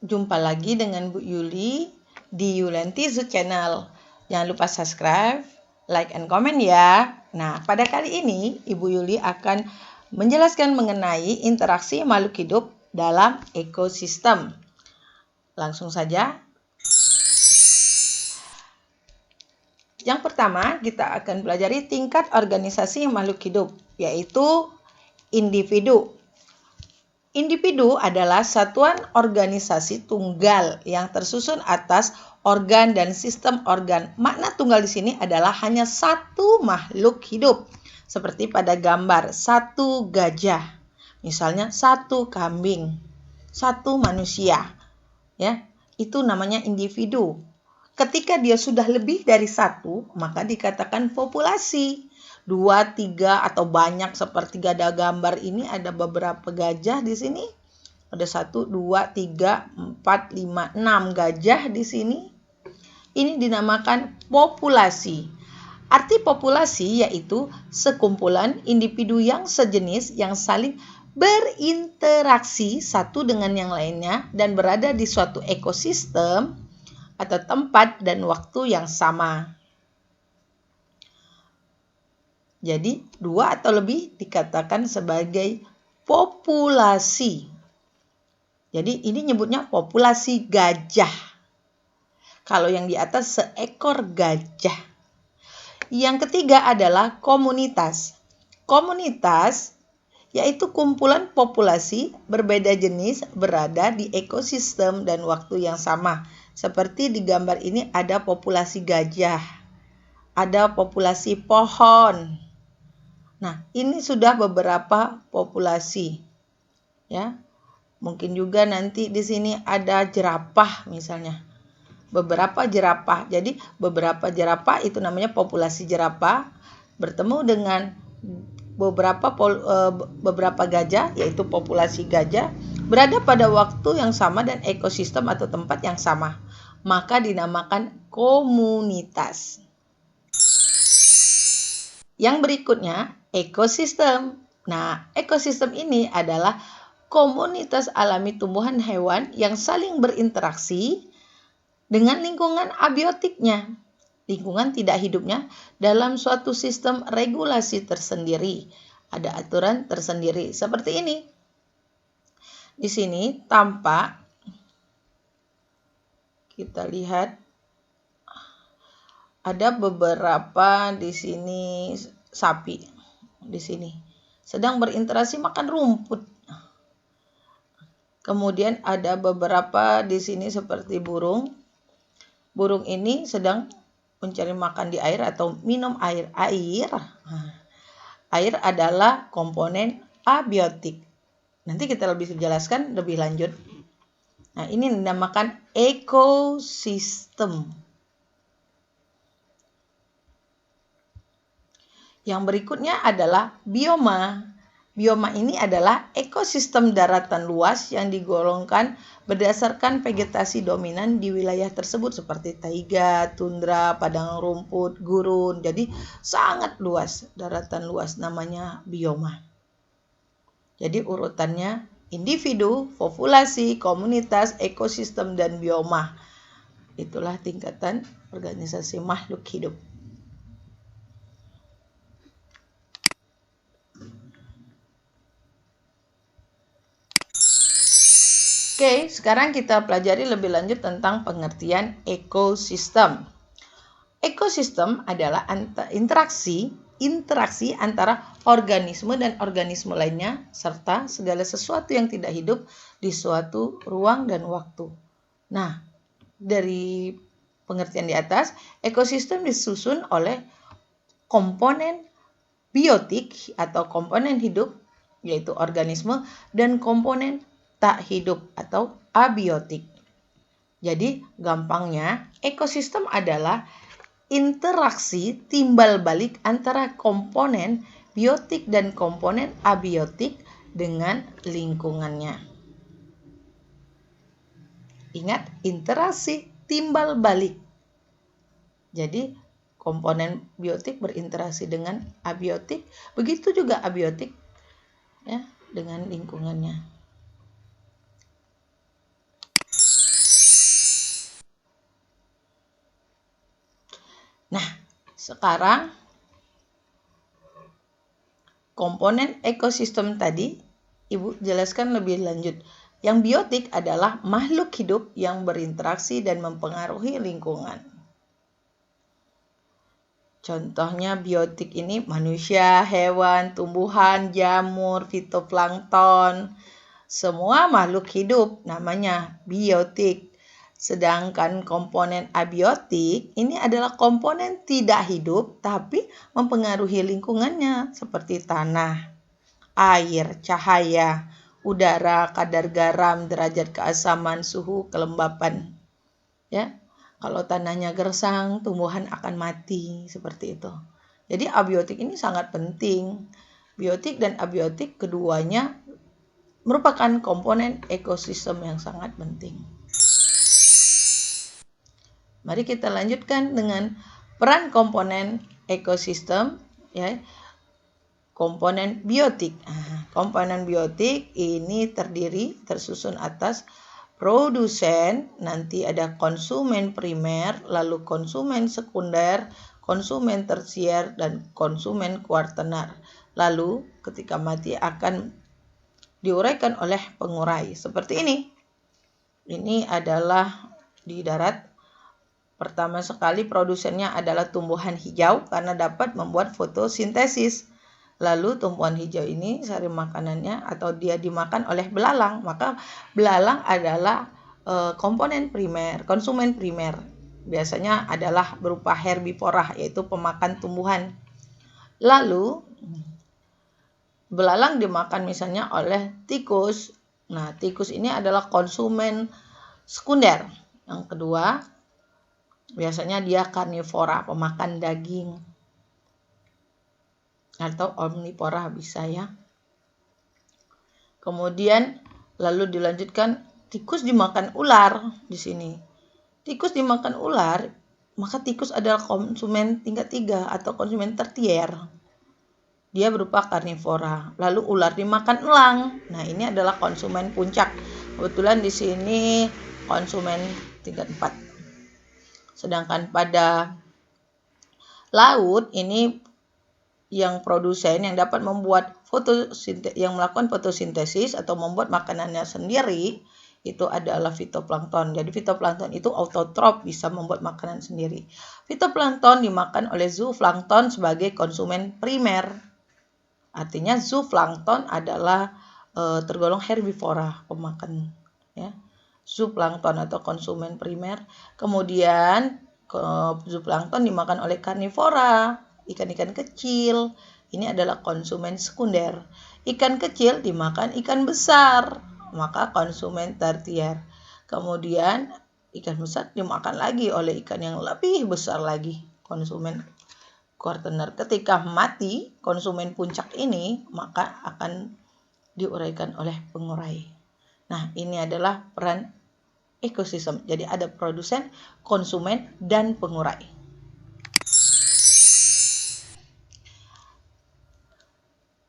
jumpa lagi dengan Bu Yuli di Yulianti Zoo Channel. Jangan lupa subscribe, like, and comment ya. Nah, pada kali ini Ibu Yuli akan menjelaskan mengenai interaksi makhluk hidup dalam ekosistem. Langsung saja. Yang pertama, kita akan pelajari tingkat organisasi makhluk hidup, yaitu individu. Individu adalah satuan organisasi tunggal yang tersusun atas organ dan sistem organ. Makna tunggal di sini adalah hanya satu makhluk hidup. Seperti pada gambar, satu gajah. Misalnya satu kambing, satu manusia. Ya, itu namanya individu. Ketika dia sudah lebih dari satu, maka dikatakan populasi. 2, 3, atau banyak seperti ada gambar ini, ada beberapa gajah di sini. Ada 1, 2, 3, 4, 5, 6 gajah di sini. Ini dinamakan populasi. Arti populasi yaitu sekumpulan individu yang sejenis yang saling berinteraksi satu dengan yang lainnya dan berada di suatu ekosistem atau tempat dan waktu yang sama. Jadi, 2 atau lebih dikatakan sebagai populasi. Jadi, ini nyebutnya populasi gajah. Kalau yang di atas seekor gajah. Yang ketiga adalah komunitas. Komunitas yaitu kumpulan populasi berbeda jenis berada di ekosistem dan waktu yang sama. Seperti di gambar ini ada populasi gajah, ada populasi pohon. Nah, ini sudah beberapa populasi. Ya. Mungkin juga nanti di sini ada jerapah misalnya. Beberapa jerapah. Jadi, beberapa jerapah itu namanya populasi jerapah bertemu dengan beberapa gajah, yaitu populasi gajah, berada pada waktu yang sama dan ekosistem atau tempat yang sama. Maka dinamakan komunitas. Yang berikutnya, ekosistem. Nah, ekosistem ini adalah komunitas alami tumbuhan hewan yang saling berinteraksi dengan lingkungan abiotiknya, lingkungan tidak hidupnya dalam suatu sistem regulasi tersendiri. Ada aturan tersendiri seperti ini. Di sini tampak, kita lihat ada beberapa di sini sapi di sini sedang berinteraksi makan rumput. Kemudian ada beberapa di sini seperti burung. Burung ini sedang mencari makan di air atau minum air. Air adalah komponen abiotik. Nanti kita lebih jelaskan lebih lanjut. Nah, ini dinamakan ekosistem. Yang berikutnya adalah bioma. Bioma ini adalah ekosistem daratan luas yang digolongkan berdasarkan vegetasi dominan di wilayah tersebut seperti taiga, tundra, padang rumput, gurun. Jadi sangat luas, daratan luas, namanya bioma. Jadi urutannya individu, populasi, komunitas, ekosistem, dan bioma. Itulah tingkatan organisasi makhluk hidup. Oke, sekarang kita pelajari lebih lanjut tentang pengertian ekosistem. Ekosistem adalah interaksi antara organisme dan organisme lainnya serta segala sesuatu yang tidak hidup di suatu ruang dan waktu. Nah, dari pengertian di atas, ekosistem disusun oleh komponen biotik atau komponen hidup, yaitu organisme, dan komponen tak hidup atau abiotik. Jadi gampangnya ekosistem adalah interaksi timbal balik antara komponen biotik dan komponen abiotik dengan lingkungannya. Ingat, interaksi timbal balik. Jadi komponen biotik berinteraksi dengan abiotik, begitu juga abiotik ya dengan lingkungannya. Sekarang komponen ekosistem tadi Ibu jelaskan lebih lanjut. Yang biotik adalah makhluk hidup yang berinteraksi dan mempengaruhi lingkungan. Contohnya biotik ini manusia, hewan, tumbuhan, jamur, fitoplankton. Semua makhluk hidup namanya biotik. Sedangkan komponen abiotik ini adalah komponen tidak hidup tapi mempengaruhi lingkungannya seperti tanah, air, cahaya, udara, kadar garam, derajat keasaman, suhu, kelembapan. Ya. Kalau tanahnya gersang, tumbuhan akan mati, seperti itu. Jadi abiotik ini sangat penting. Biotik dan abiotik keduanya merupakan komponen ekosistem yang sangat penting. Mari kita lanjutkan dengan peran komponen ekosistem, ya. Komponen biotik. Komponen biotik ini tersusun atas produsen, nanti ada konsumen primer, lalu konsumen sekunder, konsumen tersier, dan konsumen kuartener. Lalu ketika mati akan diuraikan oleh pengurai. Seperti ini. Ini adalah di darat. Pertama sekali produsennya adalah tumbuhan hijau karena dapat membuat fotosintesis. Lalu tumbuhan hijau ini sari makanannya atau dia dimakan oleh belalang. Maka belalang adalah komponen primer, konsumen primer. Biasanya adalah berupa herbivora, yaitu pemakan tumbuhan. Lalu belalang dimakan misalnya oleh tikus. Nah, tikus ini adalah konsumen sekunder. Yang kedua, biasanya dia karnivora, pemakan daging. Atau omnivora bisa ya. Kemudian lalu dilanjutkan tikus dimakan ular di sini. Tikus dimakan ular, maka tikus adalah konsumen tingkat 3 atau konsumen tertier. Dia berupa karnivora. Lalu ular dimakan elang. Nah, ini adalah konsumen puncak. Kebetulan di sini konsumen tingkat 4. Sedangkan pada laut ini yang produsen yang dapat membuat yang melakukan fotosintesis atau membuat makanannya sendiri itu adalah fitoplankton. Jadi fitoplankton itu autotrof, bisa membuat makanan sendiri. Fitoplankton dimakan oleh zooplankton sebagai konsumen primer. Artinya zooplankton adalah tergolong herbivora, pemakan ya. Zooplankton atau konsumen primer. Kemudian zooplankton dimakan oleh karnivora, ikan-ikan kecil. Ini adalah konsumen sekunder. Ikan kecil dimakan ikan besar, maka konsumen tertier. Kemudian ikan besar dimakan lagi oleh ikan yang lebih besar lagi, konsumen kuartener. Ketika mati konsumen puncak ini, maka akan diuraikan oleh pengurai. Nah, ini adalah peran ekosistem. Jadi ada produsen, konsumen, dan pengurai.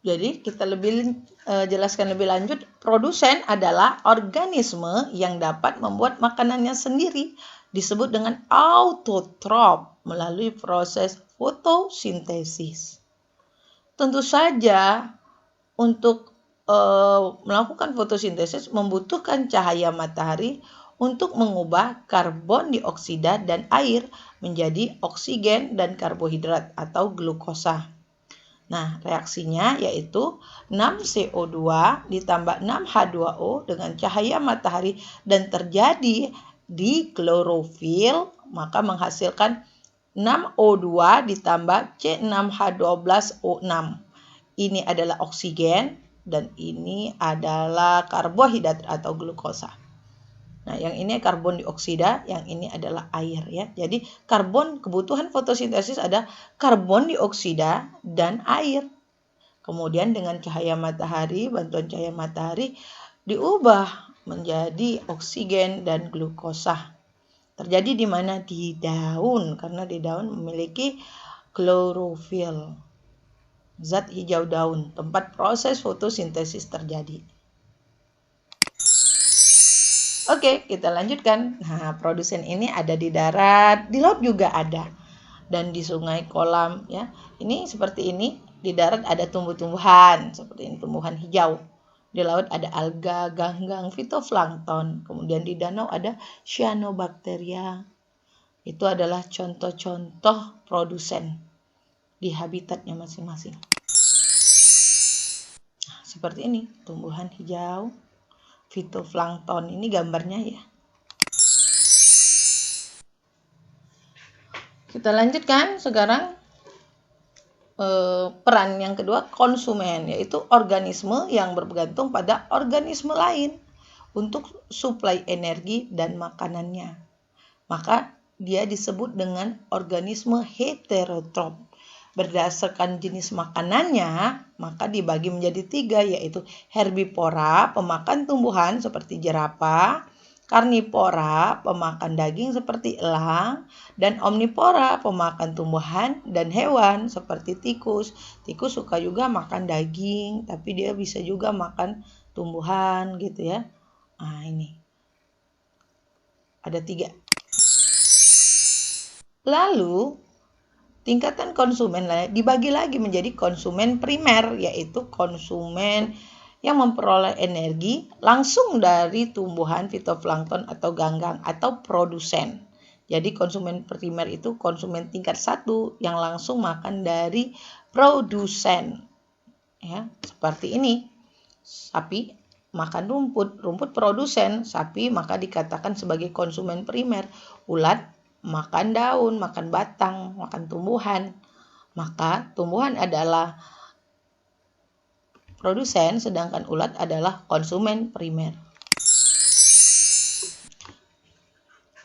Jadi kita jelaskan lebih lanjut. Produsen adalah organisme yang dapat membuat makanannya sendiri, disebut dengan autotrof melalui proses fotosintesis. Tentu saja untuk melakukan fotosintesis membutuhkan cahaya matahari untuk mengubah karbon dioksida dan air menjadi oksigen dan karbohidrat atau glukosa. Nah, reaksinya yaitu 6CO2 ditambah 6H2O dengan cahaya matahari dan terjadi di klorofil, maka menghasilkan 6O2 ditambah C6H12O6. Ini adalah oksigen dan ini adalah karbohidrat atau glukosa. Nah, yang ini karbon dioksida, yang ini adalah air ya. Jadi kebutuhan fotosintesis ada karbon dioksida dan air. Kemudian dengan cahaya matahari, bantuan cahaya matahari diubah menjadi oksigen dan glukosa. Terjadi di mana? Di daun, karena di daun memiliki klorofil, zat hijau daun, tempat proses fotosintesis terjadi. Oke, kita lanjutkan. Nah, produsen ini ada di darat, di laut juga ada. dan di sungai, kolam ya. Ini seperti ini. Di darat ada tumbuh-tumbuhan seperti ini, tumbuhan hijau. Di laut ada alga, ganggang, fitoplankton. Kemudian di danau ada cyanobacteria. Itu adalah contoh-contoh produsen di habitatnya masing-masing. Nah, seperti ini, tumbuhan hijau, fitoplankton. Ini gambarnya ya. Kita lanjutkan sekarang peran yang kedua, konsumen, yaitu organisme yang bergantung pada organisme lain untuk suplai energi dan makanannya. Maka dia disebut dengan organisme heterotrof. Berdasarkan jenis makanannya, maka dibagi menjadi 3, yaitu herbivora, pemakan tumbuhan seperti jerapah, karnivora, pemakan daging seperti elang, dan omnivora, pemakan tumbuhan dan hewan seperti tikus. Tikus suka juga makan daging, tapi dia bisa juga makan tumbuhan gitu ya. Nah, ini ada 3. Lalu tingkatan konsumen dibagi lagi menjadi konsumen primer, yaitu konsumen yang memperoleh energi langsung dari tumbuhan, fitoplankton atau ganggang atau produsen. Jadi konsumen primer itu konsumen tingkat 1 yang langsung makan dari produsen. Ya, seperti ini. Sapi makan rumput, rumput produsen, sapi maka dikatakan sebagai konsumen primer. Ulat makan daun, makan batang, makan tumbuhan. Maka tumbuhan adalah produsen, sedangkan ulat adalah konsumen primer.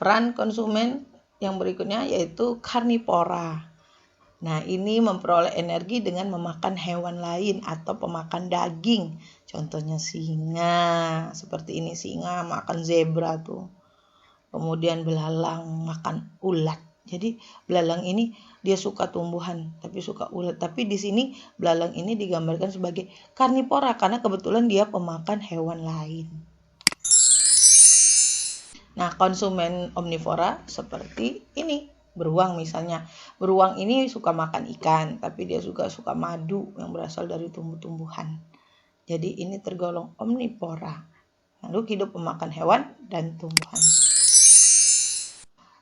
Peran konsumen yang berikutnya yaitu karnivora. Nah, ini memperoleh energi dengan memakan hewan lain atau pemakan daging. Contohnya singa, seperti ini, singa makan zebra tuh. Kemudian belalang makan ulat. Jadi belalang ini dia suka tumbuhan, tapi suka ulat. Tapi di sini belalang ini digambarkan sebagai karnivora karena kebetulan dia pemakan hewan lain. Nah, konsumen omnivora seperti ini. Beruang misalnya. Beruang ini suka makan ikan, tapi dia juga suka madu yang berasal dari tumbuh-tumbuhan. Jadi ini tergolong omnivora. Lalu hidup memakan hewan dan tumbuhan.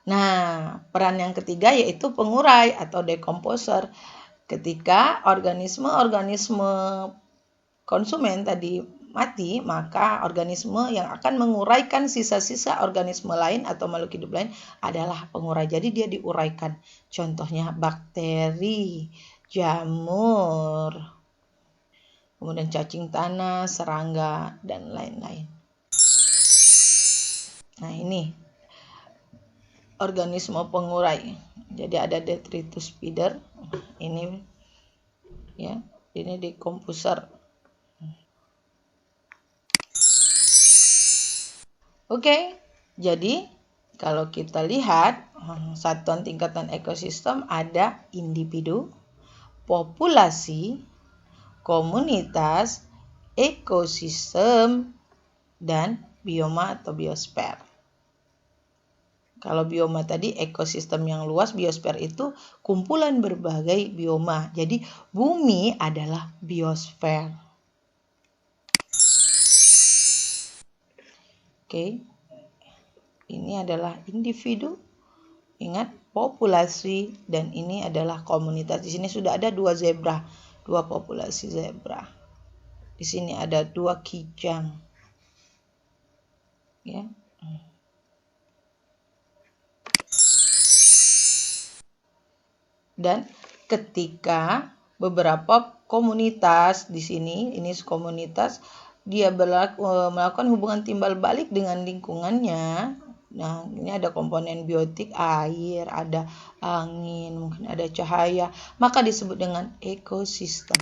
Nah, peran yang ketiga yaitu pengurai atau decomposer. Ketika organisme-organisme konsumen tadi mati, maka organisme yang akan menguraikan sisa-sisa organisme lain atau makhluk hidup lain adalah pengurai. Jadi dia diuraikan. Contohnya bakteri, jamur, kemudian cacing tanah, serangga, dan lain-lain. Nah, ini organisme pengurai. Jadi ada detritus feeder, ini ya, ini decomposer. Oke, jadi kalau kita lihat satuan tingkatan ekosistem ada individu, populasi, komunitas, ekosistem, dan bioma atau biosfer. Kalau bioma tadi ekosistem yang luas, biosfer itu kumpulan berbagai bioma. Jadi bumi adalah biosfer. Oke. Ini adalah individu. Ingat, populasi, dan ini adalah komunitas. Di sini sudah ada 2 zebra, 2 populasi zebra. Di sini ada 2 kijang. Ya. Dan ketika beberapa komunitas di sini, ini komunitas, dia melakukan hubungan timbal balik dengan lingkungannya. Nah, ini ada komponen biotik, air, ada angin, mungkin ada cahaya, maka disebut dengan ekosistem.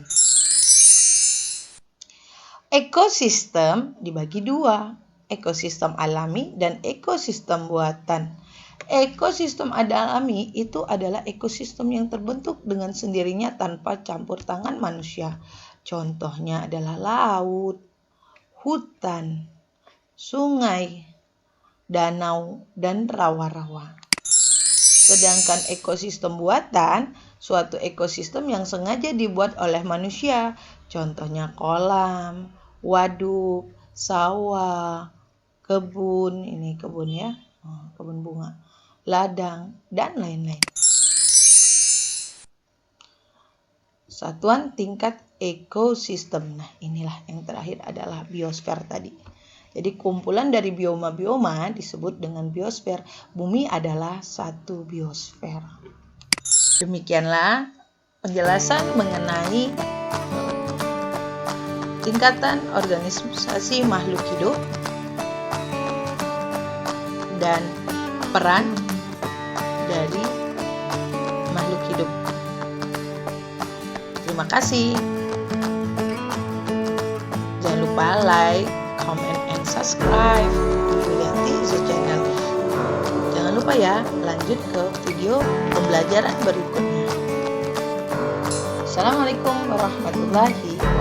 Ekosistem dibagi 2, ekosistem alami dan ekosistem buatan. Ekosistem alami itu adalah ekosistem yang terbentuk dengan sendirinya tanpa campur tangan manusia. Contohnya adalah laut, hutan, sungai, danau, dan rawa-rawa. Sedangkan ekosistem buatan, suatu ekosistem yang sengaja dibuat oleh manusia. Contohnya kolam, waduk, sawah, kebun, ini kebun ya, kebun bunga, ladang, dan lain-lain. Satuan tingkat ekosistem. Nah, inilah yang terakhir adalah biosfer tadi. Jadi kumpulan dari bioma-bioma disebut dengan biosfer. Bumi adalah satu biosfer. Demikianlah penjelasan mengenai tingkatan organisasi makhluk hidup dan peran dari makhluk hidup. Terima kasih. Jangan lupa like, comment, and subscribe Yulianti The Channel. Jangan lupa ya, lanjut ke video pembelajaran berikutnya. Assalamualaikum warahmatullahi wabarakatuh.